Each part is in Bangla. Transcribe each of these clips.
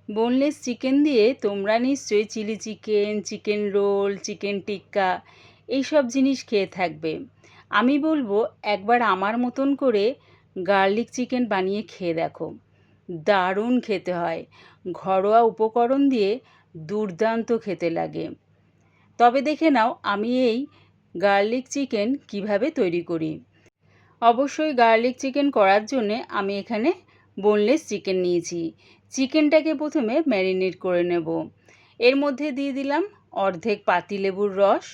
বোনলেস চিকেন দিয়ে তোমরা নিশ্চয়ই chilli chicken, chicken roll, chicken tikka এইসব জিনিস খেয়ে থাকবে। আমি বলবো একবার আমার মতন করে গার্লিক চিকেন বানিয়ে খেয়ে দেখো। দারুণ খেতে হয়। ঘরোয়া উপকরণ দিয়ে দুর্দান্ত খেতে লাগে। তবে দেখে নাও আমি এই গার্লিক চিকেন কিভাবে তৈরি করি। অবশ্যই গার্লিক চিকেন করার জন্যে আমি এখানে বোনলেস চিকেন নিয়েছি। চিকেনটাকে প্রথমে ম্যারিনেট করে নেব। এর মধ্যে দিয়ে দিলাম অর্ধেক পাতিলেবুর রস,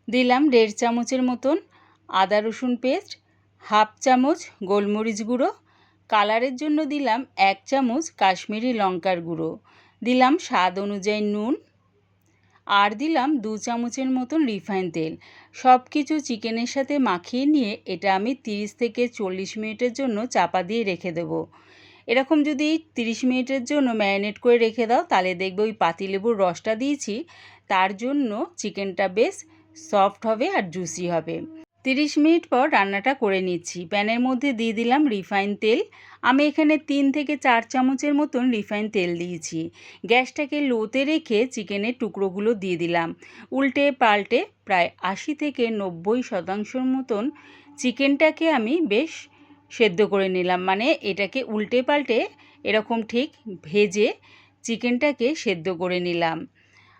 দিলাম 1.5 চামচের মতন আদা রসুন পেস্ট, হাফ চামচ গোলমরিচ গুঁড়ো, কালারের জন্য দিলাম 1 চামচ কাশ্মীরি লঙ্কার গুঁড়ো, দিলাম স্বাদ অনুযায়ী নুন, আর দিলাম 2 চামচের মতন রিফাইন তেল। সব কিছু চিকেনের সাথে মাখিয়ে নিয়ে এটা আমি 30 থেকে 40 মিনিটের জন্য চাপা দিয়ে রেখে দেবো। এরকম যদি 30 মিনিটের জন্য ম্যারিনেট করে রেখে দাও তাহলে দেখবে ওই পাতিলেবুর রসটা দিয়েছি তার জন্য চিকেনটা বেশ সফট হবে আর জুসি হবে। 30 মিনিট পর রান্নাটা করে নিচ্ছি। প্যানের মধ্যে দিয়ে দিলাম রিফাইন তেল। আমি এখানে 3 থেকে 4 চামচের মতন রিফাইন তেল দিয়েছি। গ্যাসটাকে লোতে রেখে চিকেনের টুকরোগুলো দিয়ে দিলাম। উল্টে পাল্টে প্রায় 80 থেকে 90% মতন চিকেনটাকে আমি বেশ সেদ্ধ করে নিলাম। মানে এটাকে উল্টে পাল্টে এরকম ঠিক ভেজে চিকেনটাকে সেদ্ধ করে নিলাম।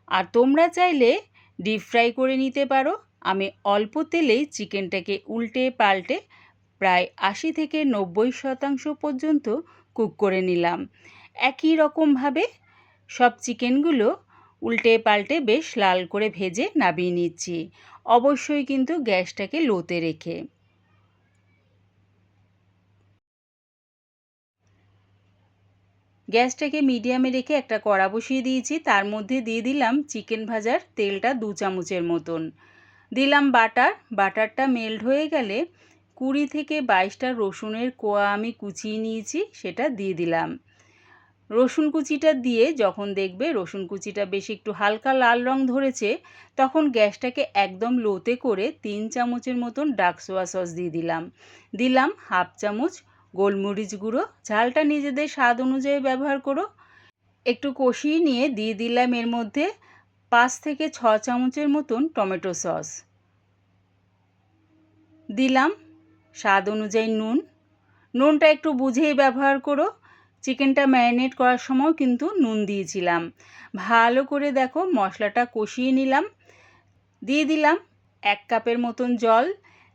আর তোমরা চাইলে ডিপ ফ্রাই করে নিতে পারো। আমি অল্প তেলেই চিকেনটাকে উল্টে পাল্টে প্রায় 80 থেকে 90% পর্যন্ত কুক করে নিলাম। একই রকমভাবে সব চিকেনগুলো উল্টে পাল্টে বেশ লাল করে ভেজে নামিয়ে নিচ্ছি। অবশ্যই কিন্তু গ্যাসটাকে লোতে রেখে। গ্যাসটাকে মিডিয়ামে রেখে একটা কড়া বসিয়ে দিয়েছি। তার মধ্যে দিয়ে দিলাম চিকেন ভাজার তেলটা 2 চামচের মতন, দিলাম বাটারটা মেল্ট হয়ে গেলে 20 থেকে 22টা রসুনের কোয়া আমি কুচিয়ে নিয়েছি সেটা দিয়ে দিলাম। রসুন কুচিটা দিয়ে যখন দেখবে রসুন কুচিটা বেশ একটু হালকা লাল রং ধরেছে তখন গ্যাসটাকে একদম লোতে করে 3 চামচের মতন ডার্ক সোয়া সস দিয়ে দিলাম হাফ চামচ গোলমরিচ গুঁড়ো, ঝালটা নিজেদের স্বাদ অনুযায়ী ব্যবহার করো। একটু কষিয়ে নিয়ে দিয়ে দিলাম এর মধ্যে 5 থেকে 6 চামচের মতন টমেটো সস, দিলাম স্বাদ অনুযায়ী নুনটা একটু বুঝেই ব্যবহার করো। চিকেনটা ম্যারিনেট করার সময় কিন্তু নুন দিয়েছিলাম। ভালো করে দেখো মশলাটা কষিয়ে নিলাম। দিয়ে দিলাম 1 কাপের মতন জল।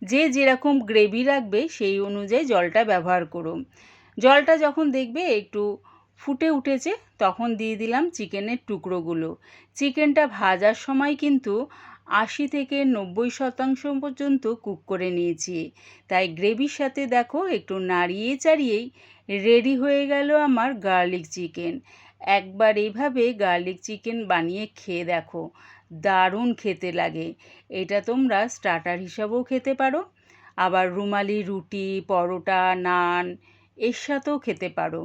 যে যেরকম গ্রেভি রাখবে সেই অনুযায়ী জলটা ব্যবহার করো। জলটা যখন দেখবে একটু ফুটে উঠেছে তখন দিয়ে দিলাম চিকেনের টুকরোগুলো। চিকেনটা ভাজার সময় কিন্তু 80 থেকে 90% পর্যন্ত কুক করে নিয়েছি। তাই গ্রেভির সাথে দেখো একটু নাড়িয়ে চাড়িয়েই রেডি হয়ে গেল আমার গার্লিক চিকেন। একবার এইভাবে গার্লিক চিকেন বানিয়ে খেয়ে দেখো, দারুণ খেতে লাগে। এটা তোমরা স্টার্টার হিসাবেও খেতে পারো, আবার রুমালি রুটি, পরোটা, নান এর সাথেও খেতে পারো।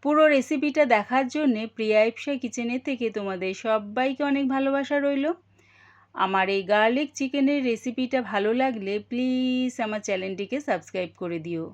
পুরো রেসিপিটা দেখার জন্যে প্রিয়া ইপসা কিচেনের থেকে তোমাদের সবাইকে অনেক ভালোবাসা রইল। আমার এই গার্লিক চিকেনের রেসিপিটা ভালো লাগলে প্লিজ আমার চ্যানেলটিকে সাবস্ক্রাইব করে দিও।